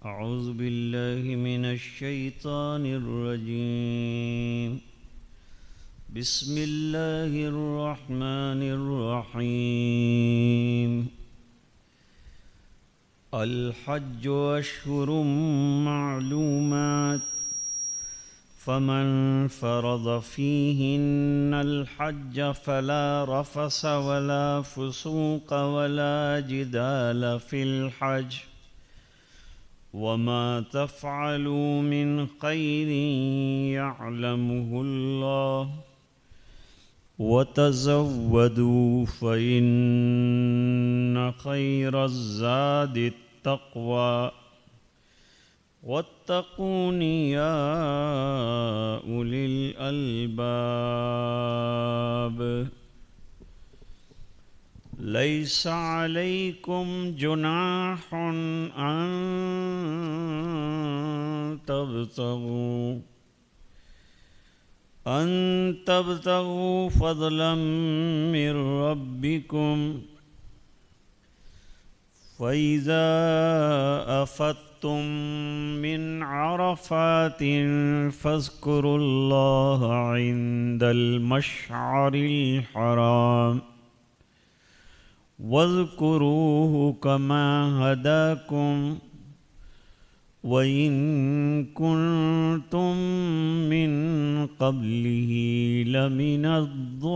أعوذ بالله من الشيطان الرجيم. بسم الله الرحمن الرحيم. الحج أشهر معلومات فمن فرض فيهن الحج فلا رفث ولا فسوق ولا جدال في الحج وما تفعلوا من خير يعلمه الله وتزودوا فإن خير الزاد التقوى واتقون يا أولي الألباب. ليس عليكم جناح أن تبتغوا فضلا من ربكم فإذا أفضتم من عرفات فاذكروا الله عند المشعر الحرام واذكروه كما هداكم وإن كنتم من قبله لمن الضالين.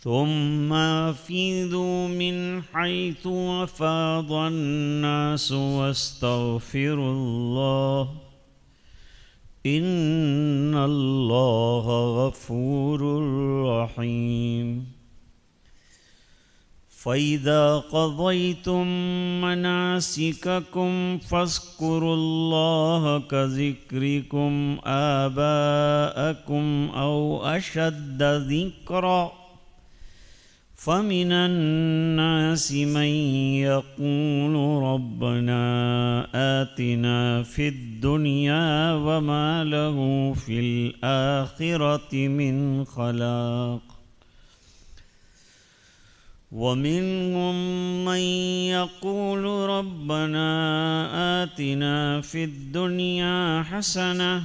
ثم أفيضوا من حيث أفاض الناس واستغفروا الله إن الله غفور رحيم. فإذا قضيتم مناسككم فاذكروا الله كذكركم آباءكم أو أشد ذكرًا فمن الناس من يقول ربنا آتنا في الدنيا وما له في الآخرة من خلاق ومنهم من يقول ربنا آتنا في الدنيا حسنة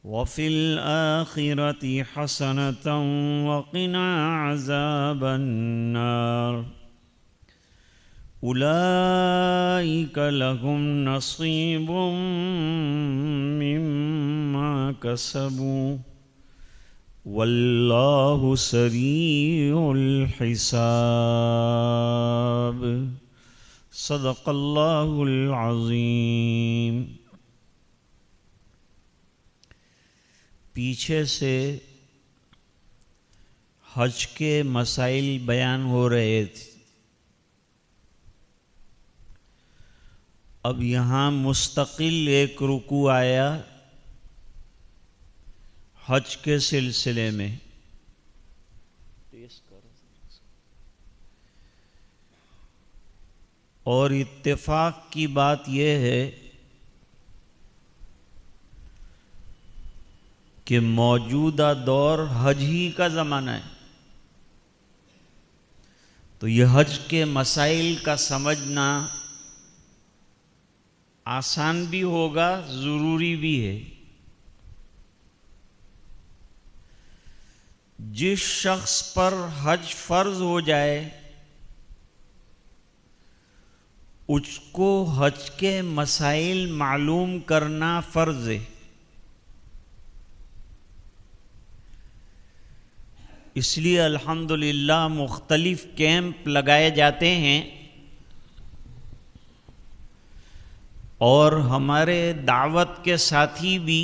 وفي الآخرة حسنة وقنا عذاب النار. أولئك لهم نصيب مما كسبوا والله سريع الحساب. صدق الله العظيم. پیچھے سے حج کے مسائل بیان ہو رہے تھے. اب یہاں مستقل ایک رکوع آیا حج کے سلسلے میں. اور اتفاق کی بات یہ ہے کہ موجودہ دور حج ہی کا زمانہ ہے، تو یہ حج کے مسائل کا سمجھنا آسان بھی ہوگا، ضروری بھی ہے. جس شخص پر حج فرض ہو جائے اس کو حج کے مسائل معلوم کرنا فرض ہے. اس لیے الحمدللہ مختلف کیمپ لگائے جاتے ہیں اور ہمارے دعوت کے ساتھی بھی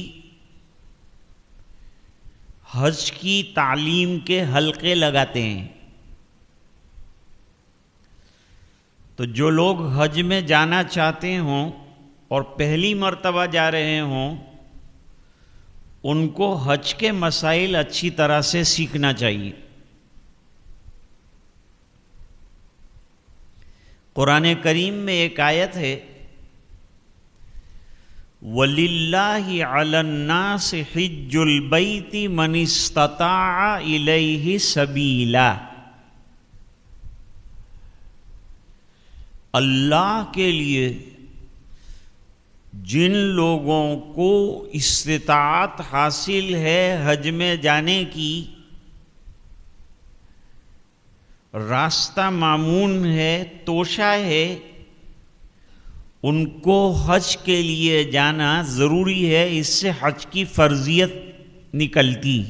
حج کی تعلیم کے حلقے لگاتے ہیں. تو جو لوگ حج میں جانا چاہتے ہوں اور پہلی مرتبہ جا رہے ہوں ان کو حج کے مسائل اچھی طرح سے سیکھنا چاہیے. قرآن کریم میں ایک آیت ہے وَلِلَّهِ عَلَى النَّاسِ حِجُّ الْبَيْتِ مَنِ اسْتَطَاعَ إِلَيْهِ سَبِيلًا. اللہ کے لیے جن لوگوں کو استطاعت حاصل ہے حج میں جانے کی، راستہ معمون ہے، توشہ ہے، ان کو حج کے لیے جانا ضروری ہے. اس سے حج کی فرضیت نکلتی.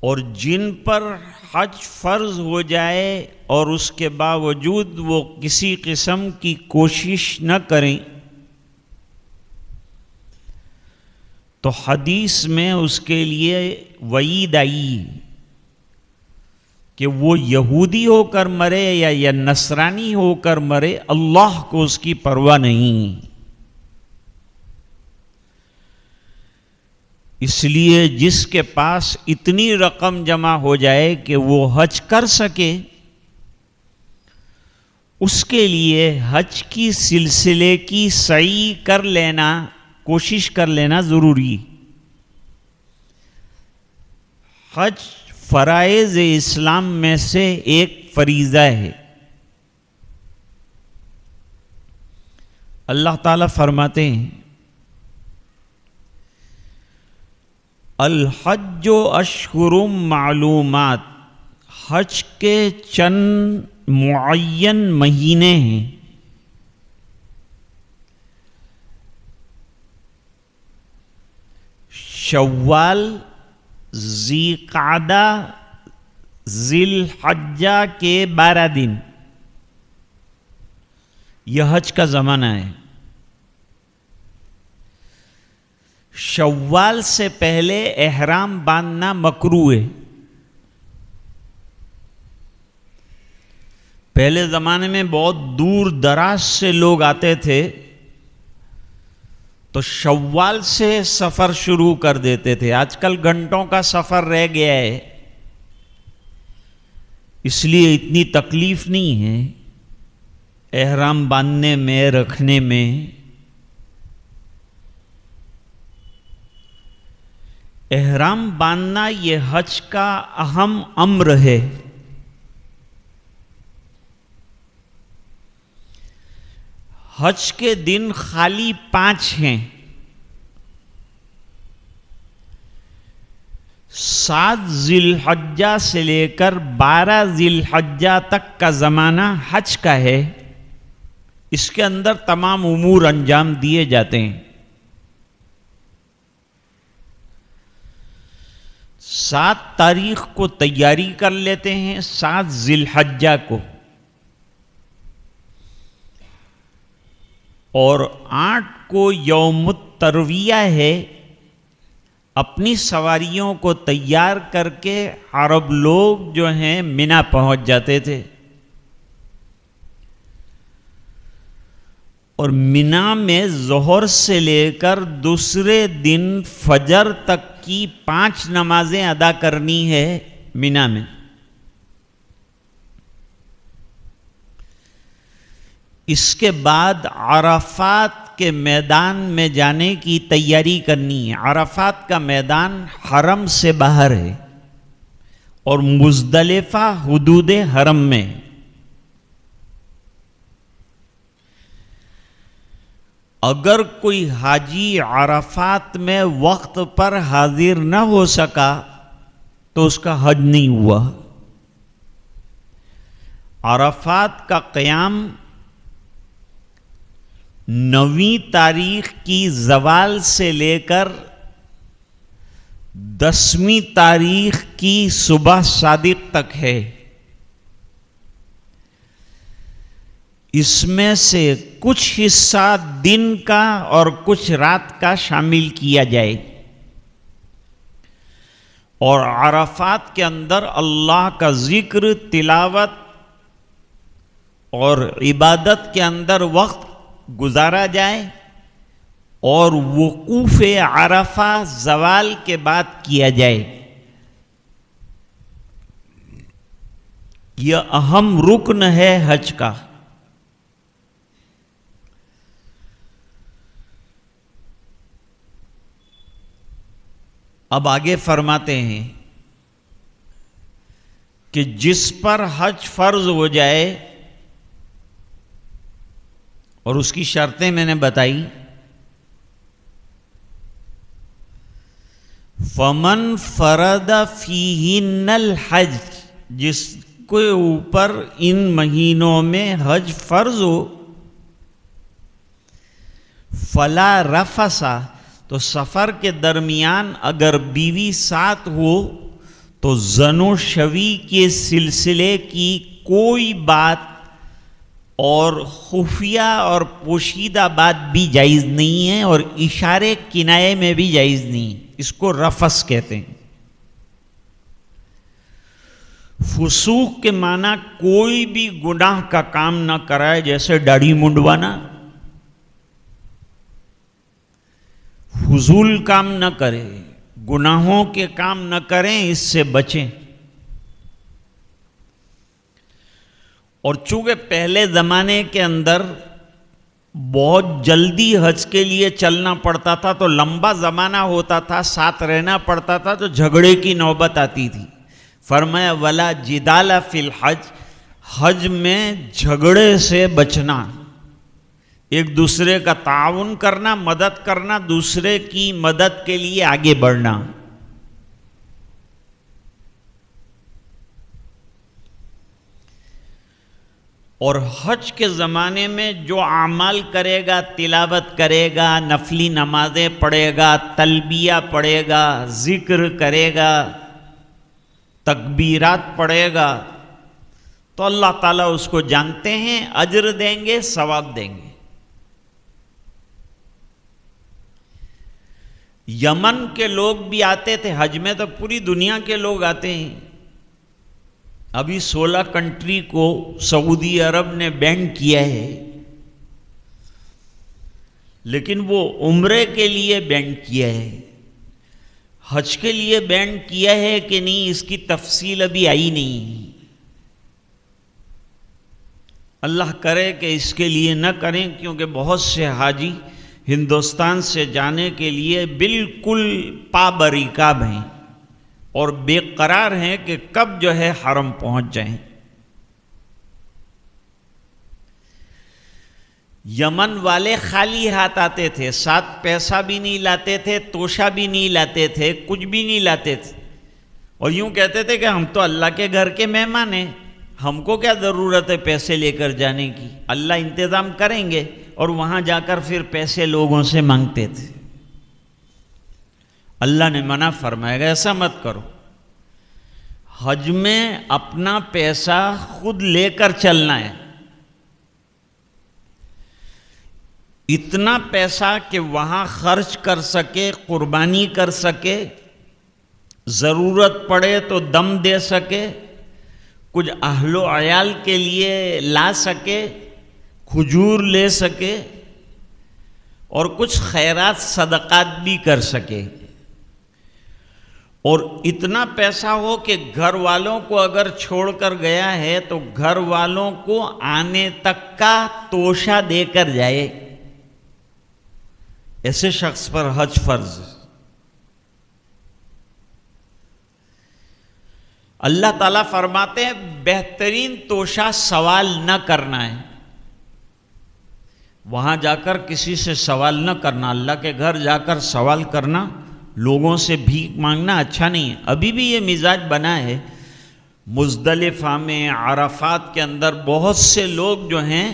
اور جن پر حج فرض ہو جائے اور اس کے باوجود وہ کسی قسم کی کوشش نہ کریں تو حدیث میں اس کے لیے وعید آئی کہ وہ یہودی ہو کر مرے یا نصرانی ہو کر مرے، اللہ کو اس کی پرواہ نہیں. اس لیے جس کے پاس اتنی رقم جمع ہو جائے کہ وہ حج کر سکے، اس کے لیے حج کی سلسلے کی سعی کر لینا، کوشش کر لینا ضروری. حج فرائض اسلام میں سے ایک فریضہ ہے. اللہ تعالیٰ فرماتے ہیں الحج اشہر معلومات، حج کے چند معین مہینے ہیں. شوال، ذی قعدہ، ذی الحجہ کے 12 دن یہ حج کا زمانہ ہے. شوال سے پہلے احرام باندھنا مکروہ ہے. پہلے زمانے میں بہت دور دراز سے لوگ آتے تھے تو شوال سے سفر شروع کر دیتے تھے. آج کل گھنٹوں کا سفر رہ گیا ہے، اس لیے اتنی تکلیف نہیں ہے احرام باندھنے میں، رکھنے میں. احرام باندھنا یہ حج کا اہم امر ہے. حج کے دن خالی 5 ہیں. 7 ذی الحجہ سے لے کر 12 ذی الحجہ تک کا زمانہ حج کا ہے. اس کے اندر تمام امور انجام دیے جاتے ہیں. 7 تاریخ کو تیاری کر لیتے ہیں، 7 ذی الحجہ کو، اور 8 کو یوم الترویہ ہے. اپنی سواریوں کو تیار کر کے عرب لوگ جو ہیں منا پہنچ جاتے تھے، اور منا میں ظہر سے لے کر دوسرے دن فجر تک کی 5 نمازیں ادا کرنی ہے منا میں. اس کے بعد عرفات کے میدان میں جانے کی تیاری کرنی ہے. عرفات کا میدان حرم سے باہر ہے اور مزدلفہ حدود حرم میں. اگر کوئی حاجی عرفات میں وقت پر حاضر نہ ہو سکا تو اس کا حج نہیں ہوا. عرفات کا قیام 9ویں تاریخ کی زوال سے لے کر 10ویں تاریخ کی صبح صادق تک ہے. اس میں سے کچھ حصہ دن کا اور کچھ رات کا شامل کیا جائے، اور عرفات کے اندر اللہ کا ذکر، تلاوت اور عبادت کے اندر وقت گزارا جائے، اور وقوف عرفہ زوال کے بعد کیا جائے. یہ اہم رکن ہے حج کا. اب آگے فرماتے ہیں کہ جس پر حج فرض ہو جائے، اور اس کی شرطیں میں نے بتائی، فمن فرض فیہن الحج، جس کے اوپر ان مہینوں میں حج فرض ہو، فلا رفثا، تو سفر کے درمیان اگر بیوی ساتھ ہو تو زن و شوی کے سلسلے کی کوئی بات اور خفیہ اور پوشیدہ بات بھی جائز نہیں ہے، اور اشارے کنایے میں بھی جائز نہیں، اس کو رفث کہتے ہیں۔ فسوق کے معنی کوئی بھی گناہ کا کام نہ کرائے، جیسے داڑھی منڈوانا، فضول کام نہ کرے، گناہوں کے کام نہ کریں، اس سے بچیں۔ اور چونکہ پہلے زمانے کے اندر بہت جلدی حج کے لیے چلنا پڑتا تھا، تو لمبا زمانہ ہوتا تھا، ساتھ رہنا پڑتا تھا، تو جھگڑے کی نوبت آتی تھی۔ فرمایا ولا جدال فی الحج، حج میں جھگڑے سے بچنا، ایک دوسرے کا تعاون کرنا، مدد کرنا، دوسرے کی مدد کے لیے آگے بڑھنا۔ اور حج کے زمانے میں جو اعمال کرے گا، تلاوت کرے گا، نفلی نمازیں پڑھے گا، تلبیہ پڑھے گا، ذکر کرے گا، تکبیرات پڑھے گا، تو اللہ تعالیٰ اس کو جانتے ہیں، اجر دیں گے، ثواب دیں گے۔ یمن کے لوگ بھی آتے تھے حج میں، تو پوری دنیا کے لوگ آتے ہیں۔ ابھی 16 کنٹری کو سعودی عرب نے بین کیا ہے، لیکن وہ عمرے کے لیے بین کیا ہے، حج کے لیے بین کیا ہے کہ نہیں، اس کی تفصیل ابھی آئی نہیں۔ اللہ کرے کہ اس کے لیے نہ کریں، کیونکہ بہت سے حاجی ہندوستان سے جانے کے لیے بالکل پابریکاب ہیں اور بے قرار ہیں کہ کب جو ہے حرم پہنچ جائیں۔ یمن والے خالی ہاتھ آتے تھے، ساتھ پیسہ بھی نہیں لاتے تھے، توشہ بھی نہیں لاتے تھے، کچھ بھی نہیں لاتے تھے، اور یوں کہتے تھے کہ ہم تو اللہ کے گھر کے مہمان ہیں، ہم کو کیا ضرورت ہے پیسے لے کر جانے کی، اللہ انتظام کریں گے، اور وہاں جا کر پھر پیسے لوگوں سے مانگتے تھے۔ اللہ نے منع فرمایا گا ایسا مت کرو، حج میں اپنا پیسہ خود لے کر چلنا ہے، اتنا پیسہ کہ وہاں خرچ کر سکے، قربانی کر سکے، ضرورت پڑے تو دم دے سکے، کچھ اہل و عیال کے لیے لا سکے، کھجور لے سکے، اور کچھ خیرات صدقات بھی کر سکے، اور اتنا پیسہ ہو کہ گھر والوں کو اگر چھوڑ کر گیا ہے تو گھر والوں کو آنے تک کا توشہ دے کر جائے، ایسے شخص پر حج فرض۔ اللہ تعالیٰ فرماتے ہیں بہترین توشہ سوال نہ کرنا ہے، وہاں جا کر کسی سے سوال نہ کرنا، اللہ کے گھر جا کر سوال کرنا، لوگوں سے بھیک مانگنا اچھا نہیں ہے۔ ابھی بھی یہ مزاج بنا ہے، مزدلفہ میں، عرفات کے اندر بہت سے لوگ جو ہیں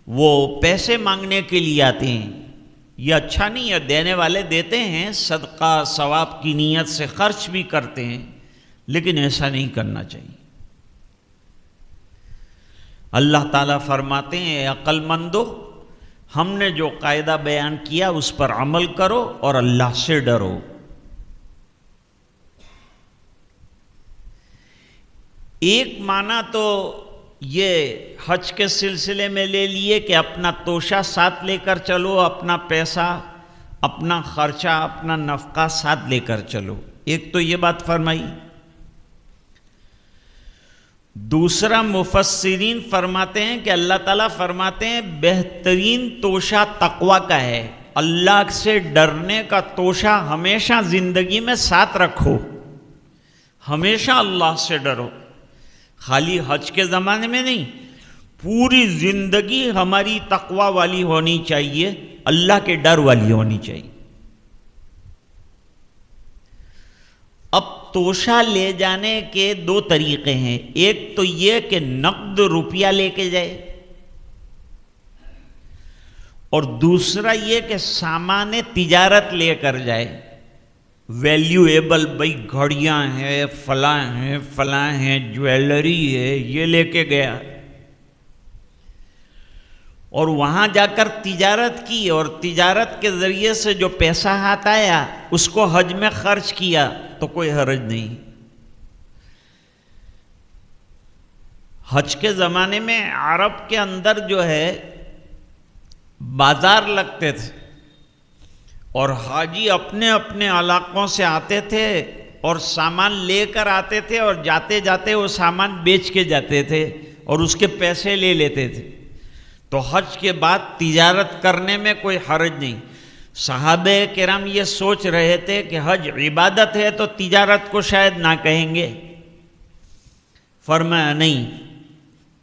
وہ پیسے مانگنے کے لیے آتے ہیں، یہ اچھا نہیں ہے، دینے والے دیتے ہیں، صدقہ ثواب کی نیت سے خرچ بھی کرتے ہیں، لیکن ایسا نہیں کرنا چاہیے۔ اللہ تعالیٰ فرماتے ہیں اے عقل مندو، ہم نے جو قاعدہ بیان کیا اس پر عمل کرو اور اللہ سے ڈرو۔ ایک معنی تو یہ حج کے سلسلے میں لے لیے کہ اپنا توشہ ساتھ لے کر چلو، اپنا پیسہ، اپنا خرچہ، اپنا نفقہ ساتھ لے کر چلو، ایک تو یہ بات فرمائی۔ دوسرا مفسرین فرماتے ہیں کہ اللہ تعالیٰ فرماتے ہیں بہترین توشہ تقویٰ کا ہے، اللہ سے ڈرنے کا توشہ ہمیشہ زندگی میں ساتھ رکھو، ہمیشہ اللہ سے ڈرو۔ خالی حج کے زمانے میں نہیں، پوری زندگی ہماری تقوی والی ہونی چاہیے، اللہ کے ڈر والی ہونی چاہیے۔ اب توشہ لے جانے کے دو طریقے ہیں، ایک تو یہ کہ نقد روپیہ لے کے جائے، اور دوسرا یہ کہ سامان تجارت لے کر جائے، ویلیویبل، بھائی گھڑیاں ہیں، فلاں ہیں، جویلری ہے، یہ لے کے گیا اور وہاں جا کر تجارت کی، اور تجارت کے ذریعے سے جو پیسہ ہاتھ آیا اس کو حج میں خرچ کیا تو کوئی حرج نہیں۔ حج کے زمانے میں عرب کے اندر جو ہے بازار لگتے تھے، اور حاجی اپنے اپنے علاقوں سے آتے تھے اور سامان لے کر آتے تھے، اور جاتے جاتے وہ سامان بیچ کے جاتے تھے اور اس کے پیسے لے لیتے تھے۔ تو حج کے بعد تجارت کرنے میں کوئی حرج نہیں۔ صحابہ کرام یہ سوچ رہے تھے کہ حج عبادت ہے تو تجارت کو شاید نہ کہیں گے، فرمایا نہیں،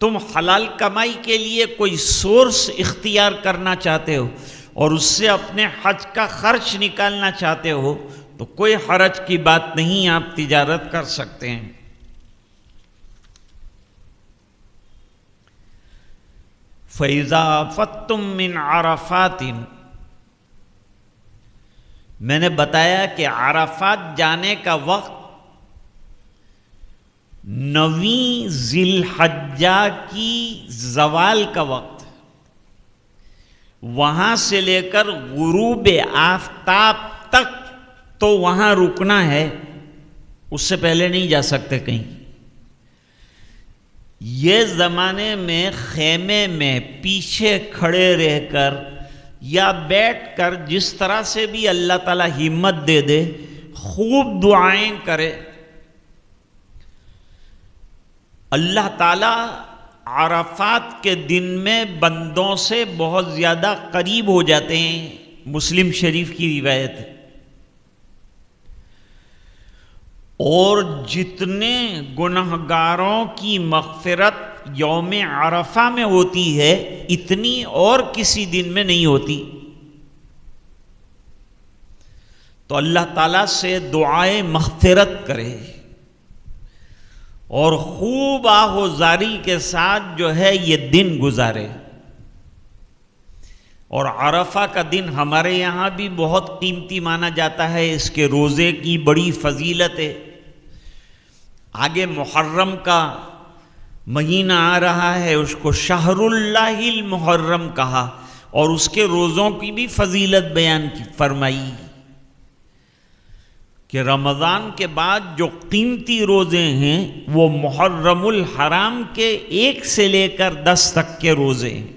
تم حلال کمائی کے لیے کوئی سورس اختیار کرنا چاہتے ہو اور اس سے اپنے حج کا خرچ نکالنا چاہتے ہو تو کوئی حرج کی بات نہیں، آپ تجارت کر سکتے ہیں۔ فَإِذَا أَفَضْتُم مِّنْ عَرَفَاتٍ، میں نے بتایا کہ عرفات جانے کا وقت 9 ذی الحجہ کی زوال کا وقت، وہاں سے لے کر غروب آفتاب تک تو وہاں رکنا ہے، اس سے پہلے نہیں جا سکتے کہیں۔ یہ زمانے میں خیمے میں پیچھے کھڑے رہ کر یا بیٹھ کر، جس طرح سے بھی اللہ تعالیٰ ہمت دے دے، خوب دعائیں کرے۔ اللہ تعالیٰ عرفات کے دن میں بندوں سے بہت زیادہ قریب ہو جاتے ہیں، مسلم شریف کی روایت ہے۔ اور جتنے گنہگاروں کی مغفرت یوم عرفہ میں ہوتی ہے، اتنی اور کسی دن میں نہیں ہوتی۔ تو اللہ تعالیٰ سے دعائے مغفرت کرے اور خوب آہوزاری کے ساتھ جو ہے یہ دن گزارے۔ اور عرفہ کا دن ہمارے یہاں بھی بہت قیمتی مانا جاتا ہے، اس کے روزے کی بڑی فضیلت ہے۔ آگے محرم کا مہینہ آ رہا ہے، اس کو شہر اللہ المحرم کہا، اور اس کے روزوں کی بھی فضیلت بیان فرمائی کہ رمضان کے بعد جو قیمتی روزے ہیں وہ محرم الحرام کے 1 سے لے کر 10 تک کے روزے ہیں۔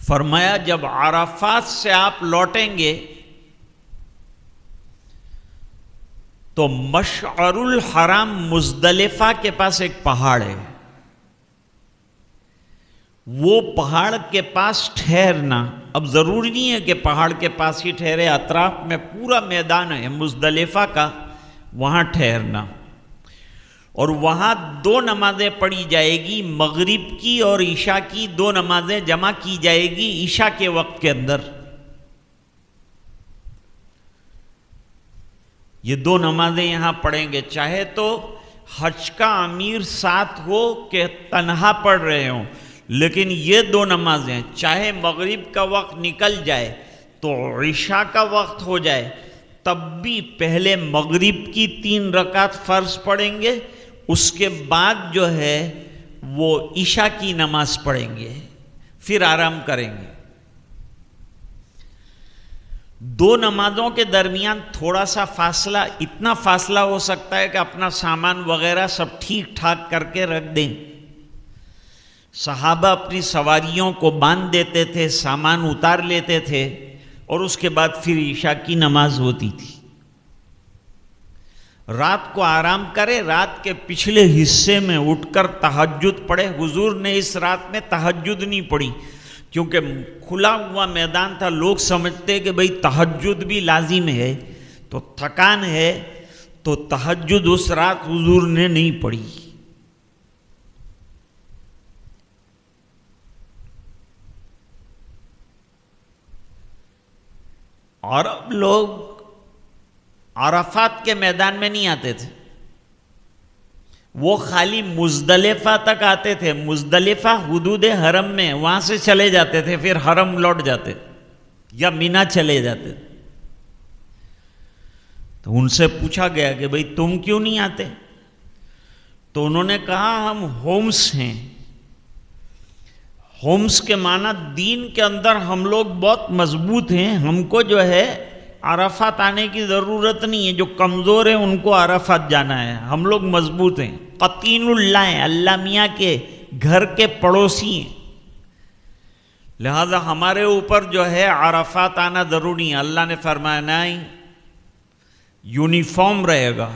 فرمایا جب عرفات سے آپ لوٹیں گے تو مشعر الحرام مزدلفہ کے پاس ایک پہاڑ ہے، وہ پہاڑ کے پاس ٹھہرنا۔ اب ضروری نہیں ہے کہ پہاڑ کے پاس ہی ٹھہرے، اطراف میں پورا میدان ہے مزدلفہ کا، وہاں ٹھہرنا۔ اور وہاں 2 نمازیں پڑھی جائے گی، مغرب کی اور عشاء کی 2 نمازیں جمع کی جائے گی عشاء کے وقت کے اندر۔ یہ 2 نمازیں یہاں پڑھیں گے، چاہے تو حج کا امیر ساتھ ہو کہ تنہا پڑھ رہے ہوں، لیکن یہ 2 نمازیں چاہے مغرب کا وقت نکل جائے تو عشاء کا وقت ہو جائے، تب بھی پہلے مغرب کی 3 رکعت فرض پڑھیں گے، اس کے بعد جو ہے وہ عشاء کی نماز پڑھیں گے، پھر آرام کریں گے۔ 2 نمازوں کے درمیان تھوڑا سا فاصلہ، اتنا فاصلہ ہو سکتا ہے کہ اپنا سامان وغیرہ سب ٹھیک ٹھاک کر کے رکھ دیں۔ صحابہ اپنی سواریوں کو باندھ دیتے تھے، سامان اتار لیتے تھے، اور اس کے بعد پھر عشاء کی نماز ہوتی تھی۔ رات کو آرام کرے، رات کے پچھلے حصے میں اٹھ کر تہجد پڑھے۔ حضور نے اس رات میں تہجد نہیں پڑھی کیونکہ کھلا ہوا میدان تھا، لوگ سمجھتے کہ بھئی تہجد بھی لازم ہے، تو تھکان ہے تو تہجد اس رات حضور نے نہیں پڑھی. عرب لوگ عرفات کے میدان میں نہیں آتے تھے، وہ خالی مزدلفہ تک آتے تھے. مزدلفہ حدود حرم میں، وہاں سے چلے جاتے تھے، پھر حرم لوٹ جاتے یا مینا چلے جاتے. تو ان سے پوچھا گیا کہ بھئی تم کیوں نہیں آتے؟ تو انہوں نے کہا ہم ہومس ہیں. ہومس کے معنی دین کے اندر ہم لوگ بہت مضبوط ہیں، ہم کو جو ہے عرفات آنے کی ضرورت نہیں ہے، جو کمزور ہیں ان کو عرفات جانا ہے، ہم لوگ مضبوط ہیں. قطین اللہ ہیں، اللہ میاں کے گھر کے پڑوسی ہیں، لہذا ہمارے اوپر جو ہے عرفات آنا ضروری ہے. اللہ نے فرمایا نہیں، یونیفارم رہے گا،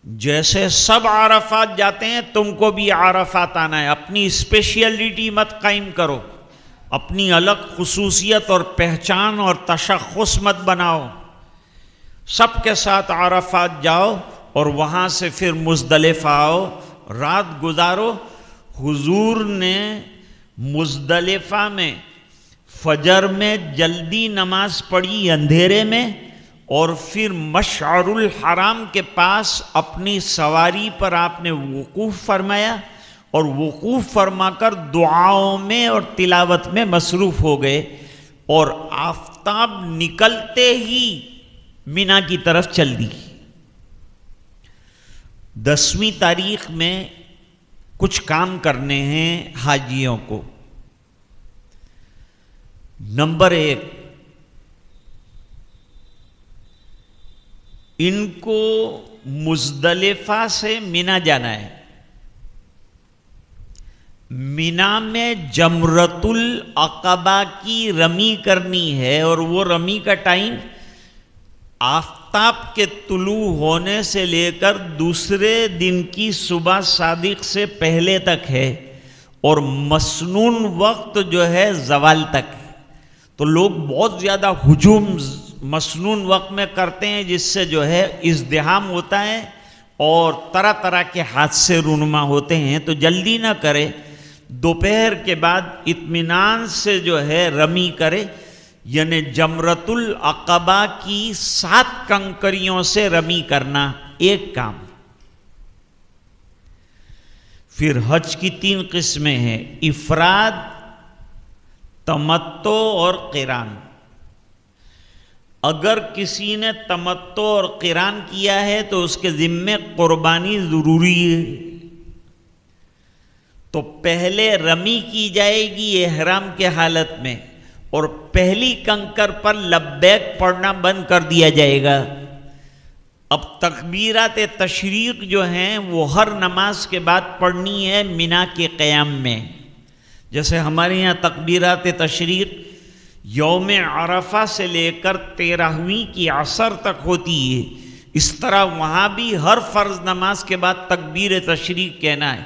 جیسے سب عرفات جاتے ہیں تم کو بھی عرفات آنا ہے. اپنی اسپیشلٹی مت قائم کرو، اپنی الگ خصوصیت اور پہچان اور تشخص مت بناؤ. سب کے ساتھ عرفات جاؤ اور وہاں سے پھر مزدلفہ آؤ، رات گزارو. حضور نے مزدلفہ میں فجر میں جلدی نماز پڑھی اندھیرے میں، اور پھر مشعر الحرام کے پاس اپنی سواری پر آپ نے وقوف فرمایا، اور وقوف فرما کر دعاؤں میں اور تلاوت میں مصروف ہو گئے، اور آفتاب نکلتے ہی مینا کی طرف چل دی. 10ویں تاریخ میں کچھ کام کرنے ہیں حاجیوں کو. نمبر 1، ان کو مزدلفہ سے مینا جانا ہے. مینا میں جمرۃ العقبہ کی رمی کرنی ہے، اور وہ رمی کا ٹائم آفتاب کے طلوع ہونے سے لے کر دوسرے دن کی صبح صادق سے پہلے تک ہے، اور مسنون وقت جو ہے زوال تک. تو لوگ بہت زیادہ ہجوم مسنون وقت میں کرتے ہیں، جس سے جو ہے ازدحام ہوتا ہے اور طرح طرح کے حادثے رونما ہوتے ہیں. تو جلدی نہ کرے، دوپہر کے بعد اطمینان سے جو ہے رمی کرے، یعنی جمرۃ العقبہ کی 7 کنکریوں سے رمی کرنا ایک کام. پھر حج کی 3 قسمیں ہیں، افراد، تمتع اور قران. اگر کسی نے تمتع اور قران کیا ہے تو اس کے ذمے قربانی ضروری ہے. تو پہلے رمی کی جائے گی احرام کے حالت میں، اور پہلی کنکر پر لبیک پڑھنا بند کر دیا جائے گا. اب تکبیرات تشریق جو ہیں وہ ہر نماز کے بعد پڑھنی ہے مینا کے قیام میں. جیسے ہمارے یہاں تکبیرات تشریق یوم عرفہ سے لے کر 13ویں کی عصر تک ہوتی ہے، اس طرح وہاں بھی ہر فرض نماز کے بعد تکبیر تشریق کہنا ہے.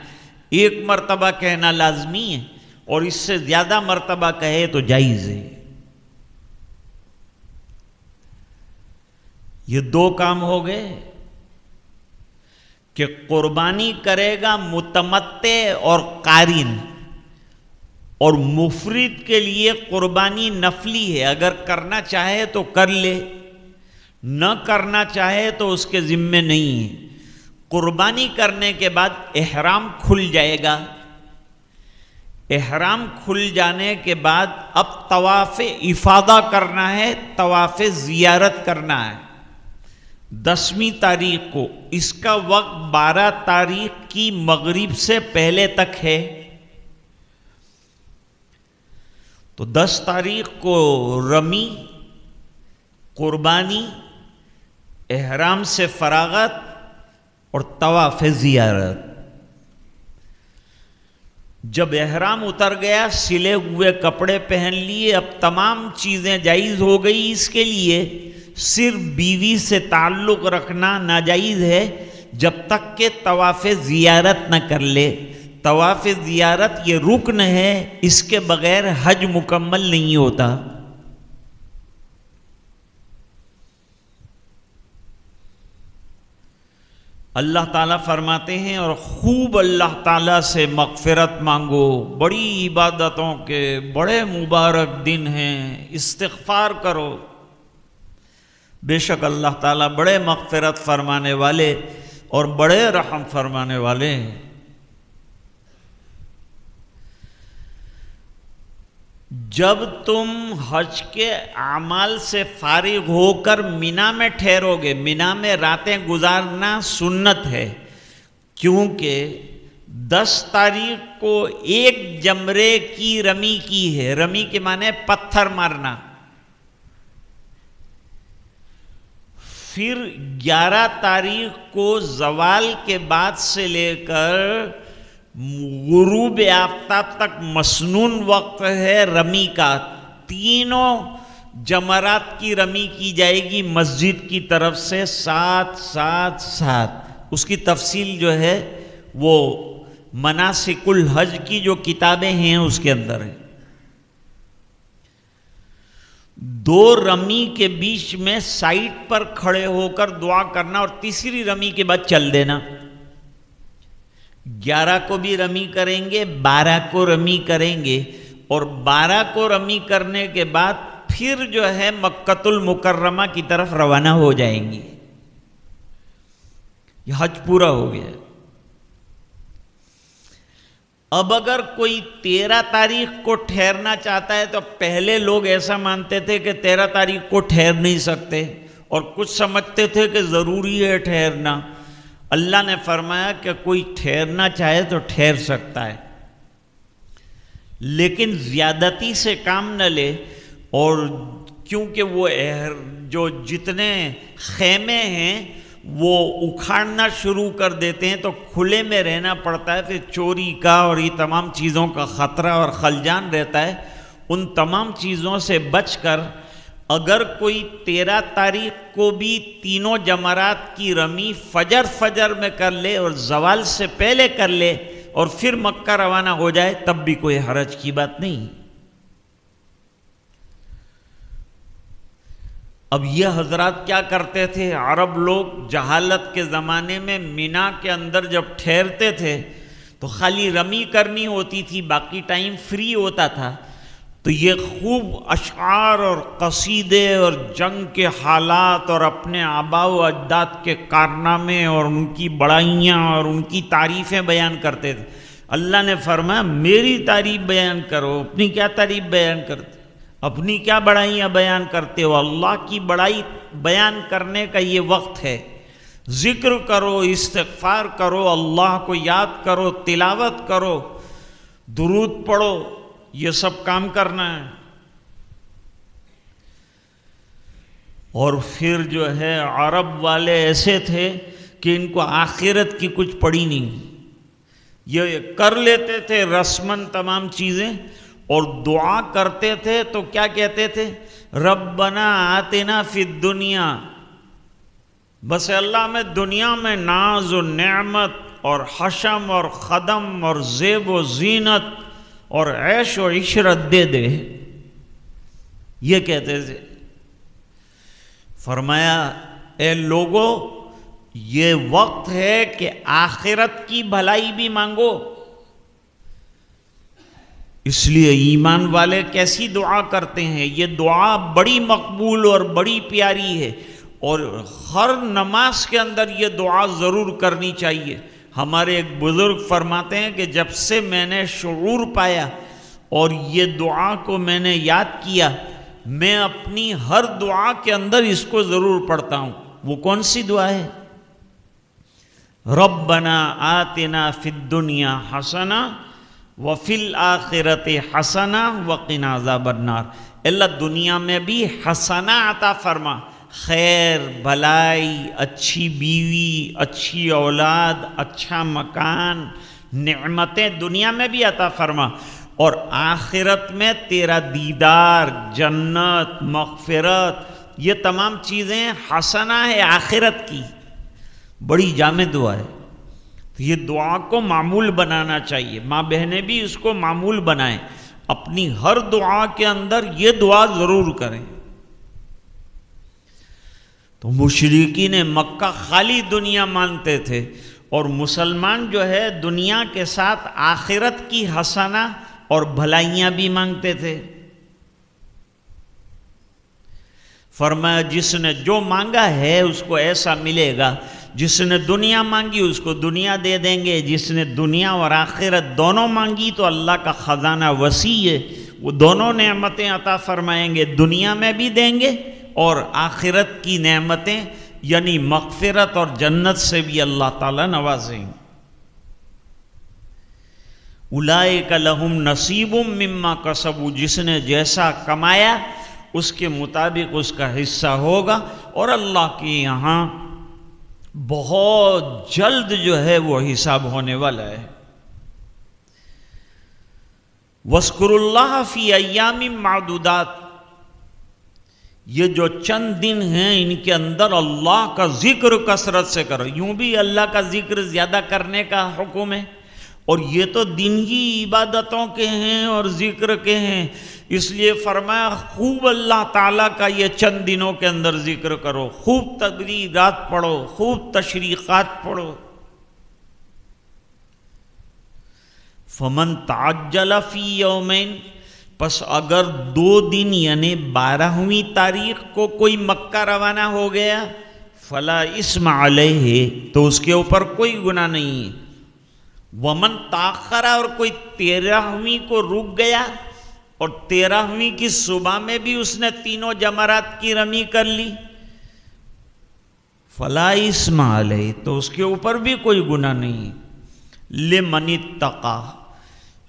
1 مرتبہ کہنا لازمی ہے، اور اس سے زیادہ مرتبہ کہے تو جائز ہے. یہ 2 کام ہو گئے کہ قربانی کرے گا متمتع اور قارن. اور مفرد کے لیے قربانی نفلی ہے، اگر کرنا چاہے تو کر لے، نہ کرنا چاہے تو اس کے ذمے نہیں ہے. قربانی کرنے کے بعد احرام کھل جائے گا. احرام کھل جانے کے بعد اب طواف افاضہ کرنا ہے، طواف زیارت کرنا ہے. 10ویں تاریخ کو، اس کا وقت 12 تاریخ کی مغرب سے پہلے تک ہے. تو 10 تاریخ کو رمی، قربانی، احرام سے فراغت اور طواف زیارت. جب احرام اتر گیا، سلے ہوئے کپڑے پہن لیے، اب تمام چیزیں جائز ہو گئی. اس کے لیے صرف بیوی سے تعلق رکھنا ناجائز ہے جب تک کہ طواف زیارت نہ کر لے. طواف زیارت یہ رکن ہے، اس کے بغیر حج مکمل نہیں ہوتا. اللہ تعالیٰ فرماتے ہیں اور خوب اللہ تعالیٰ سے مغفرت مانگو، بڑی عبادتوں کے بڑے مبارک دن ہیں، استغفار کرو، بے شک اللہ تعالیٰ بڑے مغفرت فرمانے والے اور بڑے رحم فرمانے والے ہیں۔ جب تم حج کے اعمال سے فارغ ہو کر مینا میں ٹھہرو گے، مینا میں راتیں گزارنا سنت ہے، کیونکہ 10 تاریخ کو ایک جمرے کی رمی کی ہے۔ رمی کے معنی پتھر مارنا۔ پھر 11 تاریخ کو زوال کے بعد سے لے کر غروب آفتاب تک مسنون وقت ہے رمی کا۔ تینوں جمرات کی رمی کی جائے گی مسجد کی طرف سے، 7 اس کی تفصیل جو ہے وہ مناسک الحج کی جو کتابیں ہیں اس کے اندر ہے۔ 2 رمی کے بیچ میں سائٹ پر کھڑے ہو کر دعا کرنا اور تیسری رمی کے بعد چل دینا۔ 11 کو بھی رمی کریں گے، 12 کو رمی کریں گے، اور 12 کو رمی کرنے کے بعد پھر جو ہے مکۃ المکرمہ کی طرف روانہ ہو جائیں گے۔ یہ حج پورا ہو گیا۔ اب اگر کوئی 13 تاریخ کو ٹھہرنا چاہتا ہے تو پہلے لوگ ایسا مانتے تھے کہ 13 تاریخ کو ٹھہر نہیں سکتے، اور کچھ سمجھتے تھے کہ ضروری ہے ٹھہرنا۔ اللہ نے فرمایا کہ کوئی ٹھہرنا چاہے تو ٹھہر سکتا ہے، لیکن زیادتی سے کام نہ لے، اور کیونکہ وہ جو جتنے خیمے ہیں وہ اکھاڑنا شروع کر دیتے ہیں تو کھلے میں رہنا پڑتا ہے، پھر چوری کا اور یہ تمام چیزوں کا خطرہ اور خلجان رہتا ہے۔ ان تمام چیزوں سے بچ کر اگر کوئی 13 تاریخ کو بھی تینوں جمرات کی رمی فجر میں کر لے اور زوال سے پہلے کر لے اور پھر مکہ روانہ ہو جائے تب بھی کوئی حرج کی بات نہیں۔ اب یہ حضرات کیا کرتے تھے؟ عرب لوگ جہالت کے زمانے میں مینا کے اندر جب ٹھہرتے تھے تو خالی رمی کرنی ہوتی تھی، باقی ٹائم فری ہوتا تھا، تو یہ خوب اشعار اور قصیدے اور جنگ کے حالات اور اپنے آباء و اجداد کے کارنامے اور ان کی بڑائیاں اور ان کی تعریفیں بیان کرتے تھے۔ اللہ نے فرمایا میری تعریف بیان کرو، اپنی کیا تعریف بیان کرتے، اپنی کیا بڑائیاں بیان کرتے ہو؟ اللہ کی بڑائی بیان کرنے کا یہ وقت ہے۔ ذکر کرو، استغفار کرو، اللہ کو یاد کرو، تلاوت کرو، درود پڑھو، یہ سب کام کرنا ہے۔ اور پھر جو ہے عرب والے ایسے تھے کہ ان کو آخرت کی کچھ پڑی نہیں، یہ کر لیتے تھے رسماً تمام چیزیں، اور دعا کرتے تھے تو کیا کہتے تھے؟ ربنا آتنا فی الدنیا، بس اللہ میں دنیا میں ناز و نعمت اور حشم اور خدم اور زیب و زینت اور عیش و عشرت دے دے، یہ کہتے تھے۔ فرمایا اے لوگو، یہ وقت ہے کہ آخرت کی بھلائی بھی مانگو۔ اس لیے ایمان والے کیسی دعا کرتے ہیں؟ یہ دعا بڑی مقبول اور بڑی پیاری ہے، اور ہر نماز کے اندر یہ دعا ضرور کرنی چاہیے۔ ہمارے ایک بزرگ فرماتے ہیں کہ جب سے میں نے شعور پایا اور یہ دعا کو میں نے یاد کیا، میں اپنی ہر دعا کے اندر اس کو ضرور پڑھتا ہوں۔ وہ کون سی دعا ہے؟ ربنا آتنا فی الدنیا حسنہ وفی الآخرۃ حسنہ وقنا عذاب النار۔ اللہ دنیا میں بھی حسنہ عطا فرما، خیر، بھلائی، اچھی بیوی، اچھی اولاد، اچھا مکان، نعمتیں دنیا میں بھی عطا فرما، اور آخرت میں تیرا دیدار، جنت، مغفرت، یہ تمام چیزیں حسنہ ہے آخرت کی۔ بڑی جامع دعا ہے، تو یہ دعا کو معمول بنانا چاہیے۔ ماں بہنیں بھی اس کو معمول بنائیں، اپنی ہر دعا کے اندر یہ دعا ضرور کریں۔ تو مشرکین مکہ خالی دنیا مانتے تھے، اور مسلمان جو ہے دنیا کے ساتھ آخرت کی حسنہ اور بھلائیاں بھی مانگتے تھے۔ فرمایا جس نے جو مانگا ہے اس کو ایسا ملے گا، جس نے دنیا مانگی اس کو دنیا دے دیں گے، جس نے دنیا اور آخرت دونوں مانگی تو اللہ کا خزانہ وسیع ہے، وہ دونوں نعمتیں عطا فرمائیں گے، دنیا میں بھی دیں گے اور آخرت کی نعمتیں یعنی مغفرت اور جنت سے بھی اللہ تعالیٰ نوازیں گے۔ اولئک لہم نصیب مما کسبوا، جس نے جیسا کمایا اس کے مطابق اس کا حصہ ہوگا، اور اللہ کے یہاں بہت جلد جو ہے وہ حساب ہونے والا ہے۔ وَاذْكُرُوا اللَّهَ فِي أَيَّامٍ مَّعْدُودَاتٍ، یہ جو چند دن ہیں ان کے اندر اللہ کا ذکر کثرت سے کرو۔ یوں بھی اللہ کا ذکر زیادہ کرنے کا حکم ہے، اور یہ تو دن ہی عبادتوں کے ہیں اور ذکر کے ہیں، اس لیے فرمایا خوب اللہ تعالیٰ کا یہ چند دنوں کے اندر ذکر کرو، خوب تبلیغات پڑھو، خوب تشریقات پڑھو۔ فمن تعجل فی یومین، پس اگر 2 دن یعنی 12ویں تاریخ کو کوئی مکہ روانہ ہو گیا، فلا اسم علیہ، تو اس کے اوپر کوئی گناہ نہیں ہے۔ ومن تاخر، اور کوئی 13ویں کو رک گیا اور 13ویں کی صبح میں بھی اس نے تینوں جمرات کی رمی کر لی، فلا اسم علیہ، تو اس کے اوپر بھی کوئی گناہ نہیں۔ لمن اتقی،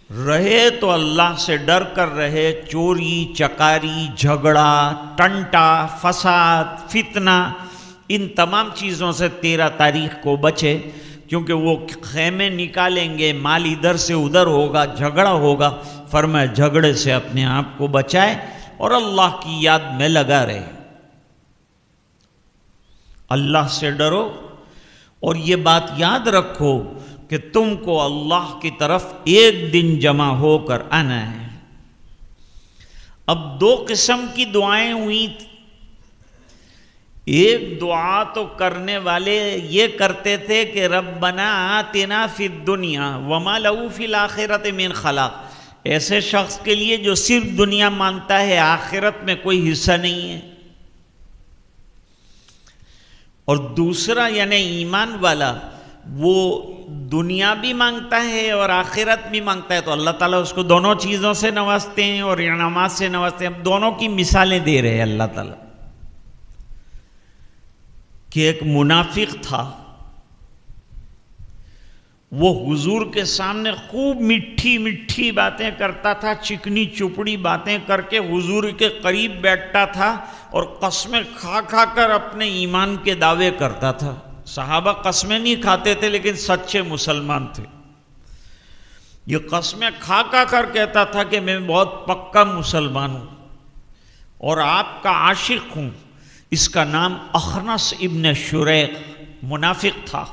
رہے تو اللہ سے ڈر کر رہے، چوری چکاری جھگڑا ٹنٹا فساد فتنہ ان تمام چیزوں سے 13 تاریخ کو بچے، کیونکہ وہ خیمے نکالیں گے، مال ادھر سے ادھر ہوگا، جھگڑا ہوگا، فرمایا جھگڑے سے اپنے آپ کو بچائے اور اللہ کی یاد میں لگا رہے۔ اللہ سے ڈرو اور یہ بات یاد رکھو کہ تم کو اللہ کی طرف ایک دن جمع ہو کر آنا ہے۔ اب 2 قسم کی دعائیں ہوئی تھیں۔ ایک دعا تو کرنے والے یہ کرتے تھے کہ ربنا آتنا فی الدنیا وما لہ فی الآخرۃ من خلاق، ایسے شخص کے لیے جو صرف دنیا مانتا ہے، آخرت میں کوئی حصہ نہیں ہے۔ اور دوسرا یعنی ایمان والا، وہ دنیا بھی مانگتا ہے اور آخرت بھی مانگتا ہے، تو اللہ تعالیٰ اس کو دونوں چیزوں سے نوازتے ہیں اور انعامات سے نوازتے ہیں۔ اب دونوں کی مثالیں دے رہے ہیں اللہ تعالیٰ کہ ایک منافق تھا، وہ حضور کے سامنے خوب میٹھی میٹھی باتیں کرتا تھا، چکنی چپڑی باتیں کر کے حضور کے قریب بیٹھتا تھا اور قسمیں کھا کھا کر اپنے ایمان کے دعوے کرتا تھا۔ صحابہ قسمیں نہیں کھاتے تھے لیکن سچے مسلمان تھے۔ یہ قسمیں کھا کھا کر کہتا تھا کہ میں بہت پکا مسلمان ہوں اور آپ کا عاشق ہوں۔ اس کا نام اخنس ابن شریق منافق تھا۔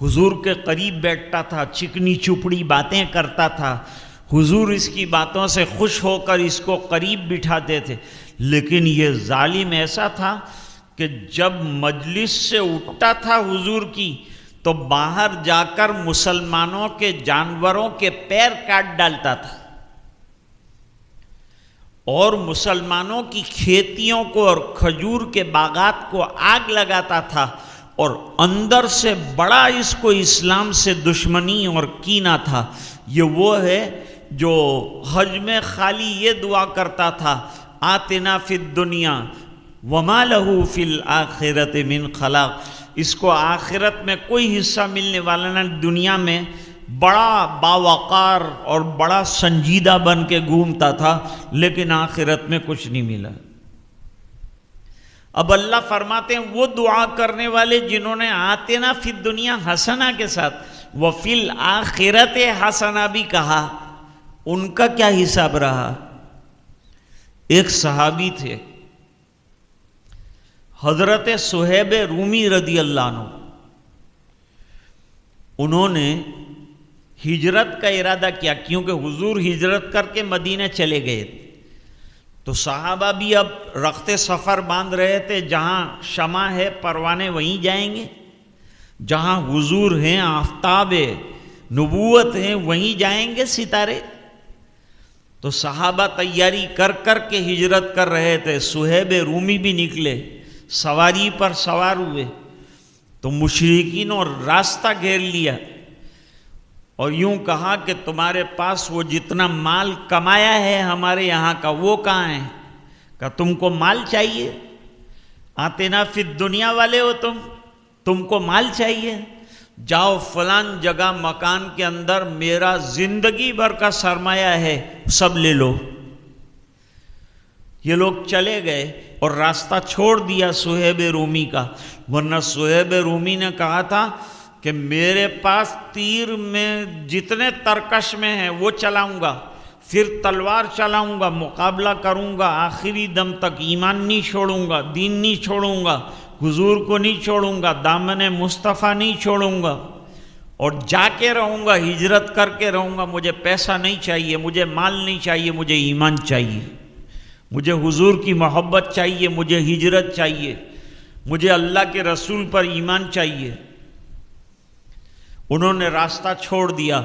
حضور کے قریب بیٹھتا تھا، چکنی چپڑی باتیں کرتا تھا، حضور اس کی باتوں سے خوش ہو کر اس کو قریب بٹھاتے تھے، لیکن یہ ظالم ایسا تھا کہ جب مجلس سے اٹھتا تھا حضور کی تو باہر جا کر مسلمانوں کے جانوروں کے پیر کاٹ ڈالتا تھا اور مسلمانوں کی کھیتیوں کو اور کھجور کے باغات کو آگ لگاتا تھا، اور اندر سے بڑا اس کو اسلام سے دشمنی اور کینہ تھا۔ یہ وہ ہے جو حج میں خالی یہ دعا کرتا تھا، آتنا فی الدنیا وما لہ فی الآخرۃ من خلاق، اس کو آخرت میں کوئی حصہ ملنے والا نہ، دنیا میں بڑا باوقار اور بڑا سنجیدہ بن کے گھومتا تھا لیکن آخرت میں کچھ نہیں ملا۔ اب اللہ فرماتے ہیں وہ دعا کرنے والے جنہوں نے آتنا فی الدنیا حسنہ کے ساتھ وفی الآخرۃ حسنہ بھی کہا، ان کا کیا حساب رہا؟ ایک صحابی تھے حضرت صہیب رومی رضی اللہ عنہ، انہوں نے ہجرت کا ارادہ کیا کیونکہ حضور ہجرت کر کے مدینہ چلے گئے، تو صحابہ بھی اب رخت سفر باندھ رہے تھے، جہاں شمع ہے پروانے وہیں جائیں گے، جہاں حضور ہیں آفتاب نبوت ہیں وہیں جائیں گے ستارے۔ تو صحابہ تیاری کر کر کے ہجرت کر رہے تھے، صہیب رومی بھی نکلے، سواری پر سوار ہوئے، تو مشرکین اور راستہ گھیر لیا اور یوں کہا کہ تمہارے پاس وہ جتنا مال کمایا ہے ہمارے یہاں کا وہ کہاں ہے؟ کہ تم کو مال چاہیے؟ آتنا فی الدنیا والے ہو تم کو مال چاہیے؟ جاؤ فلان جگہ مکان کے اندر میرا زندگی بھر کا سرمایہ ہے، سب لے لو۔ یہ لوگ چلے گئے اور راستہ چھوڑ دیا صہیب رومی کا، ورنہ صہیب رومی نے کہا تھا کہ میرے پاس تیر میں جتنے ترکش میں ہیں وہ چلاؤں گا، پھر تلوار چلاؤں گا، مقابلہ کروں گا، آخری دم تک ایمان نہیں چھوڑوں گا، دین نہیں چھوڑوں گا، حضور کو نہیں چھوڑوں گا، دامن مصطفیٰ نہیں چھوڑوں گا، اور جا کے رہوں گا، ہجرت کر کے رہوں گا۔ مجھے پیسہ نہیں چاہیے، مجھے مال نہیں چاہیے، مجھے ایمان چاہیے، مجھے حضور کی محبت چاہیے، مجھے ہجرت چاہیے، مجھے اللہ کے رسول پر ایمان چاہیے۔ انہوں نے راستہ چھوڑ دیا،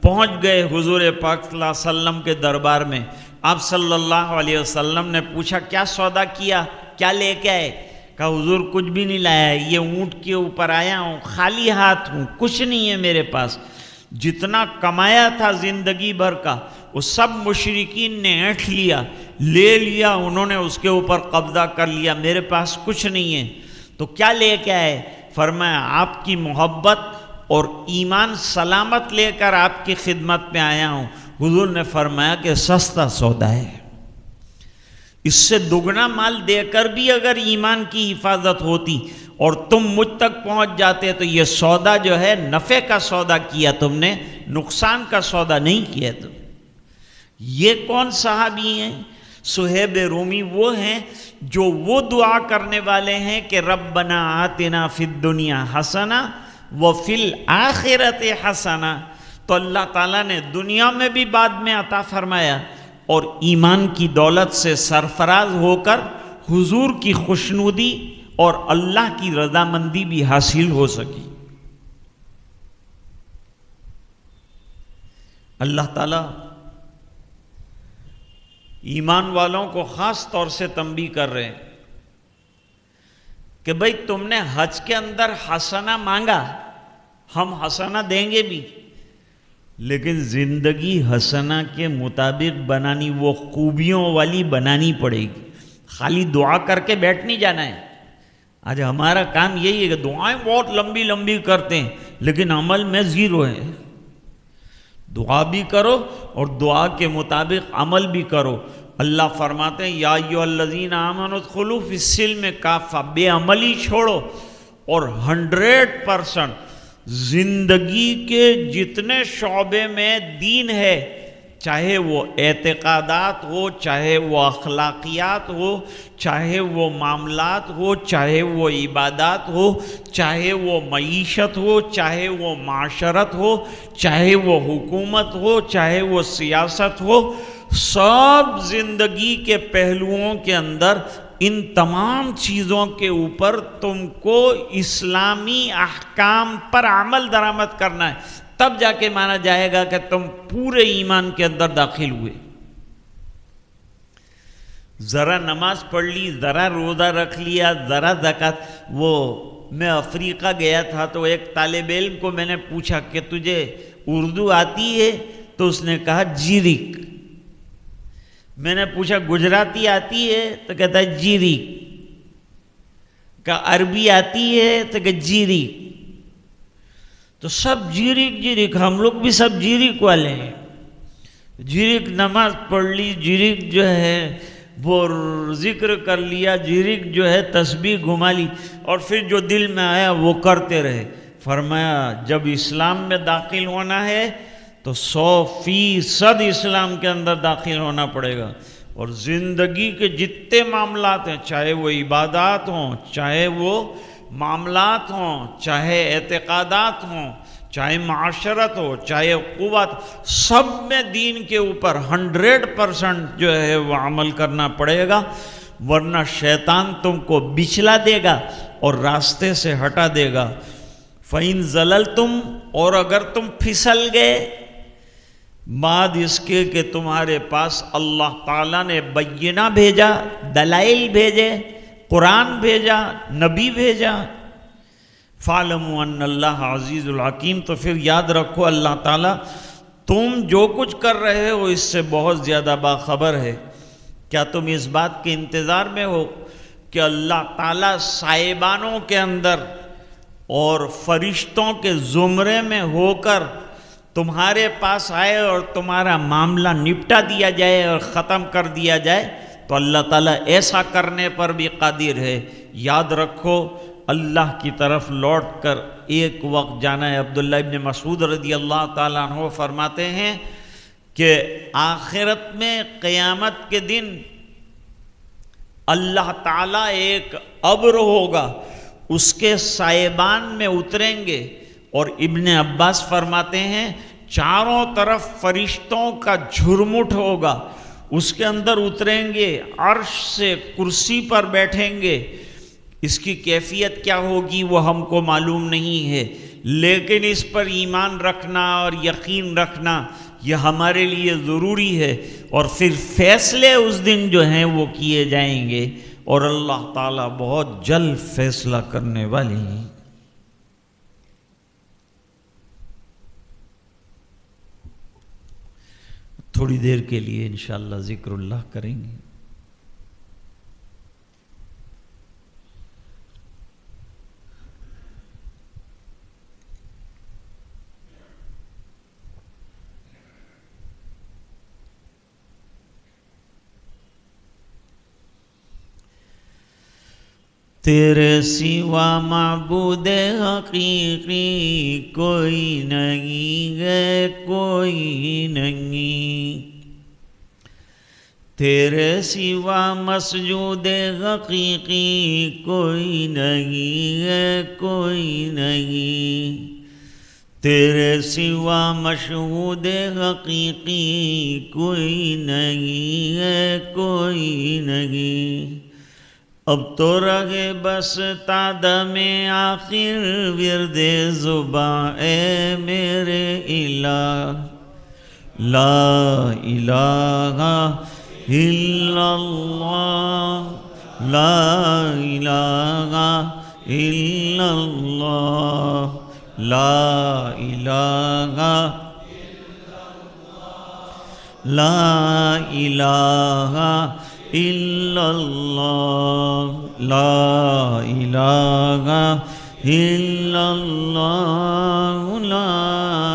پہنچ گئے حضور پاک صلی اللہ علیہ وسلم کے دربار میں۔ آپ صلی اللہ علیہ وسلم نے پوچھا کیا سودا کیا، کیا لے کے آئے؟ کہا حضور کچھ بھی نہیں لایا، یہ اونٹ کے اوپر آیا ہوں، خالی ہاتھ ہوں، کچھ نہیں ہے میرے پاس۔ جتنا کمایا تھا زندگی بھر کا وہ سب مشرکین نے اینٹھ لیا، لے لیا، انہوں نے اس کے اوپر قبضہ کر لیا، میرے پاس کچھ نہیں ہے۔ تو کیا لے کے آئے؟ فرمایا آپ کی محبت اور ایمان سلامت لے کر آپ کی خدمت میں آیا ہوں۔ حضور نے فرمایا کہ سستا سودا ہے، اس سے دگنا مال دے کر بھی اگر ایمان کی حفاظت ہوتی اور تم مجھ تک پہنچ جاتے تو یہ سودا جو ہے نفع کا سودا کیا تم نے، نقصان کا سودا نہیں کیا تم۔ یہ کون صحابی ہیں؟ صہیب رومی وہ ہیں جو وہ دعا کرنے والے ہیں کہ ربنا آتنا فی الدنیا حسنہ وفی الآخرۃ حسنہ۔ تو اللہ تعالیٰ نے دنیا میں بھی بعد میں عطا فرمایا اور ایمان کی دولت سے سرفراز ہو کر حضور کی خوشنودی اور اللہ کی رضامندی بھی حاصل ہو سکی۔ اللہ تعالیٰ ایمان والوں کو خاص طور سے تنبیہ کر رہے ہیں کہ بھئی تم نے حج کے اندر حسنہ مانگا، ہم حسنہ دیں گے بھی، لیکن زندگی حسنہ کے مطابق بنانی، وہ خوبیوں والی بنانی پڑے گی۔ خالی دعا کر کے بیٹھ نہیں جانا ہے۔ آج ہمارا کام یہی ہے کہ دعائیں بہت لمبی لمبی کرتے ہیں لیکن عمل میں زیرو ہے۔ دعا بھی کرو اور دعا کے مطابق عمل بھی کرو۔ اللہ فرماتے ہیں یا ایھا الذین آمنوا ادخلوا فی السلم کافہ، بے عملی چھوڑو اور 100% زندگی کے جتنے شعبے میں دین ہے، چاہے وہ اعتقادات ہو، چاہے وہ اخلاقیات ہو، چاہے وہ معاملات ہو، چاہے وہ عبادات ہو، چاہے وہ معیشت ہو، چاہے وہ معاشرت ہو، چاہے وہ حکومت ہو، چاہے وہ سیاست ہو، سب زندگی کے پہلوؤں کے اندر ان تمام چیزوں کے اوپر تم کو اسلامی احکام پر عمل درآمد کرنا ہے، تب جا کے مانا جائے گا کہ تم پورے ایمان کے اندر داخل ہوئے۔ ذرا نماز پڑھ لی، ذرا روزہ رکھ لیا، ذرا زکوٰۃ۔ وہ میں افریقہ گیا تھا تو ایک طالب علم کو میں نے پوچھا کہ تجھے اردو آتی ہے؟ تو اس نے کہا جیرک۔ میں نے پوچھا گجراتی آتی ہے؟ تو کہتا ہے جیرک۔ کہ عربی آتی ہے؟ تو کہ جیرک۔ تو سب جیرک جیرک، ہم لوگ بھی سب جیرک والے ہیں۔ جیرک نماز پڑھ لی، جیرک جو ہے وہ ذکر کر لیا، جیرک جو ہے تسبیح گھما لی، اور پھر جو دل میں آیا وہ کرتے رہے۔ فرمایا جب اسلام میں داخل ہونا ہے تو 100% اسلام کے اندر داخل ہونا پڑے گا، اور زندگی کے جتنے معاملات ہیں، چاہے وہ عبادات ہوں، چاہے وہ معاملات ہوں، چاہے اعتقادات ہوں، چاہے معاشرت ہو، چاہے قوت، سب میں دین کے اوپر 100% جو ہے وہ عمل کرنا پڑے گا، ورنہ شیطان تم کو بچلا دے گا اور راستے سے ہٹا دے گا۔ فَإِن زَلَلْتُمْ، اور اگر تم پھسل گئے بعد اس کے کہ تمہارے پاس اللہ تعالیٰ نے بینہ بھیجا، دلائل بھیجے، قرآن بھیجا، نبی بھیجا، فَاعْلَمُوا أَنَّ اللَّهَ عَزِيزٌ الْحَكِيمٌ، تو پھر یاد رکھو اللہ تعالیٰ تم جو کچھ کر رہے ہو اس سے بہت زیادہ باخبر ہے۔ کیا تم اس بات کے انتظار میں ہو کہ اللہ تعالیٰ سائبانوں کے اندر اور فرشتوں کے زمرے میں ہو کر تمہارے پاس آئے اور تمہارا معاملہ نپٹا دیا جائے اور ختم کر دیا جائے؟ تو اللہ تعالیٰ ایسا کرنے پر بھی قادر ہے۔ یاد رکھو اللہ کی طرف لوٹ کر ایک وقت جانا ہے۔ عبداللہ ابن مسعود رضی اللہ تعالیٰ عنہ فرماتے ہیں کہ آخرت میں قیامت کے دن اللہ تعالیٰ ایک ابر ہوگا، اس کے سائبان میں اتریں گے، اور ابن عباس فرماتے ہیں چاروں طرف فرشتوں کا جھرمٹ ہوگا، اس کے اندر اتریں گے، عرش سے کرسی پر بیٹھیں گے۔ اس کی کیفیت کیا ہوگی وہ ہم کو معلوم نہیں ہے، لیکن اس پر ایمان رکھنا اور یقین رکھنا یہ ہمارے لیے ضروری ہے، اور پھر فیصلے اس دن جو ہیں وہ کیے جائیں گے، اور اللہ تعالیٰ بہت جلد فیصلہ کرنے والے ہیں۔ تھوڑی دیر کے لیے انشاءاللہ ذکر اللہ کریں گے۔ تیرے سوا معبود حقیقی کوئی نہیں ہے، کوئی نہیں، تیرے سوا مسجود حقیقی کوئی نہیں ہے، کوئی نہیں، تیرے سوا مشہود حقیقی کوئی نہیں ہے، کوئی نہیں۔ اب تو رہے بس تادم آخر ورد زباں اے میرے الہ، لا الہ الا اللہ، لا الہ الا اللہ، لا الہ لا الہ الا اللہ، لا الہ الا اللہ، لا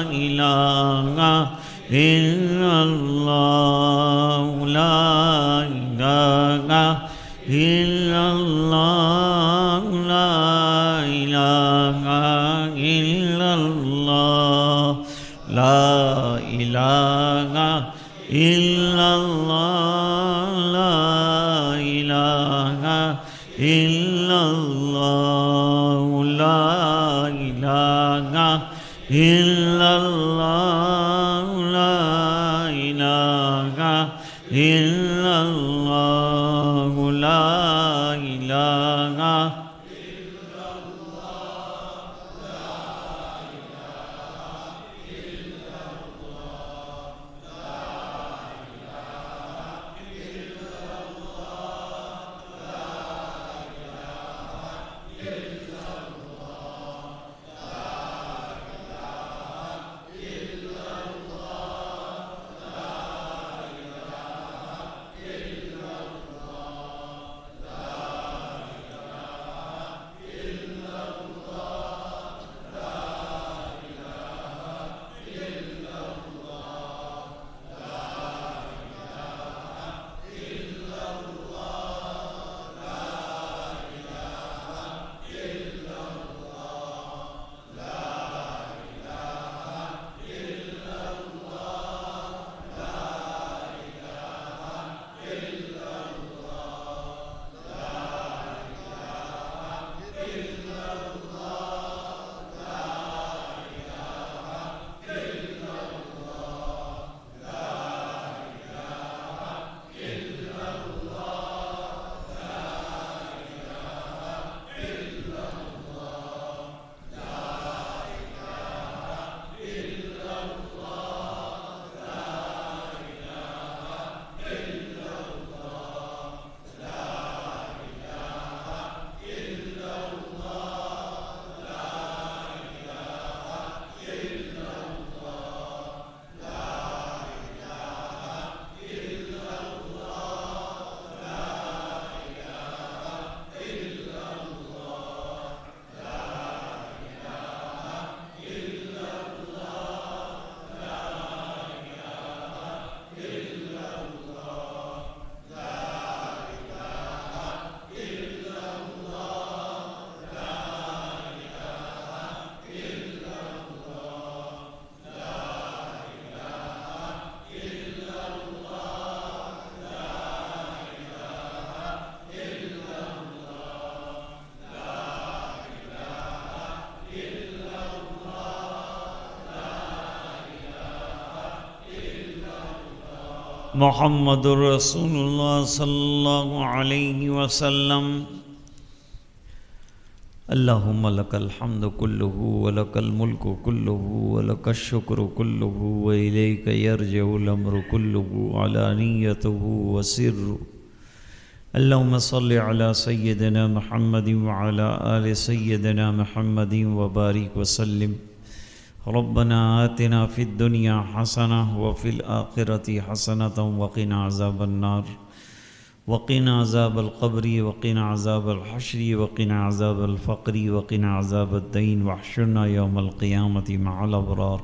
الہ الا اللہ، لا الہ الا اللہ، لا الہ الا اللہ، لا الہ الا اللہ، لا الہ الا اللہ، لا الہ الا اللہ، لا الہ الا اللہ، لا الہ محمد رسول اللہ صلی اللہ علیہ وسلم. اللہم لک الحمد کلہ ولک الملک کلہ ولک الشکر کلہ وإلیک یرجع الامر کلہ علانیتہ وسرہ. اللہم صل علی سیدنا محمد وعلی آل سیدنا محمد وبارک وسلم. ربنا آتنا فی الدنیا حسنہ وفی الآخرة حسنة وقنا عذاب النار وقنا عذاب القبر وقنا عذاب الحشر وقنا عذاب الفقر وقنا عذاب الدین واحشرنا یوم القیامة مع الابرار.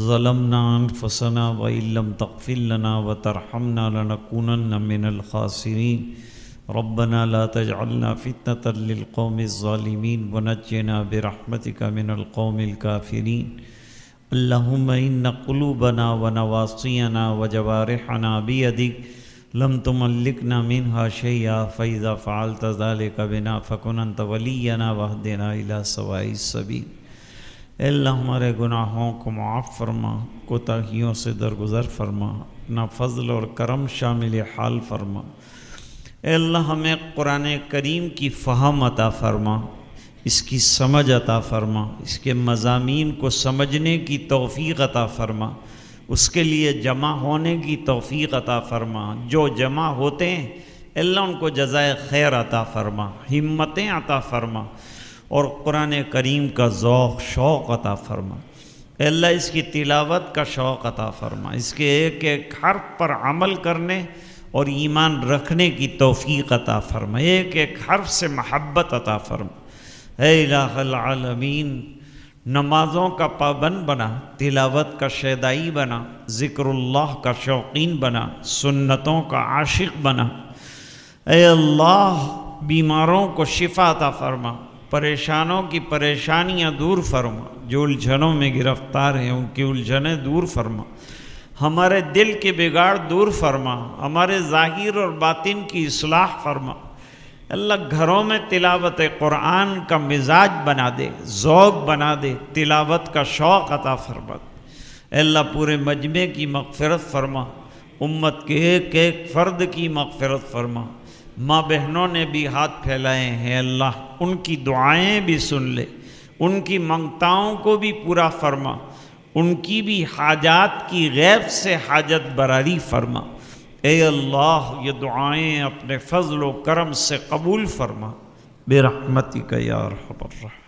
ظلمنا انفسنا وإن لم تغفر لنا وترحمنا لنكونن من الخاسرین. ربنا لا تجعلنا فتنة للقوم الظالمین ونجنا برحمتك من القوم الكافرین. اللهم إن قلوبنا ونواصينا وجوارحنا بيدك لم تملكنا منها شيئا فإذا فعلت ذلك بنا فكن أنت ولينا واهدنا إلى سواء السبيل. اے اللہ ہمارے گناہوں کو معاف فرما، کوتاہیوں سے درگزر فرما، اپنا فضل اور کرم شامل حال فرما. اے اللہ ہمیں قرآن کریم کی فہم عطا فرما، اس کی سمجھ عطا فرما، اس کے مضامین کو سمجھنے کی توفیق عطا فرما، اس کے لیے جمع ہونے کی توفیق عطا فرما. جو جمع ہوتے ہیں اللہ ان کو جزائے خیر عطا فرما، ہمتیں عطا فرما اور قرآن کریم کا ذوق شوق عطا فرما. اے اللہ اس کی تلاوت کا شوق عطا فرما، اس کے ایک ایک حرف پر عمل کرنے اور ایمان رکھنے کی توفیق عطا فرما، ایک ایک حرف سے محبت عطا فرما. اے الہ العالمین نمازوں کا پابند بنا، تلاوت کا شیدائی بنا، ذکر اللہ کا شوقین بنا، سنتوں کا عاشق بنا. اے اللہ بیماروں کو شفا عطا فرما، پریشانوں کی پریشانیاں دور فرما، جو الجھنوں میں گرفتار ہیں ان کی الجھنیں دور فرما، ہمارے دل کے بگاڑ دور فرما، ہمارے ظاہر اور باطن کی اصلاح فرما. اللہ گھروں میں تلاوت قرآن کا مزاج بنا دے، ذوق بنا دے، تلاوت کا شوق عطا فرما. اے اللہ پورے مجمع کی مغفرت فرما، امت کے ایک ایک فرد کی مغفرت فرما. ماں بہنوں نے بھی ہاتھ پھیلائے ہیں، اللہ ان کی دعائیں بھی سن لے، ان کی منگتاؤں کو بھی پورا فرما، ان کی بھی حاجات کی غیب سے حاجت براری فرما. اے اللہ یہ دعائیں اپنے فضل و کرم سے قبول فرما برحمتک یا ارحم الراحمین.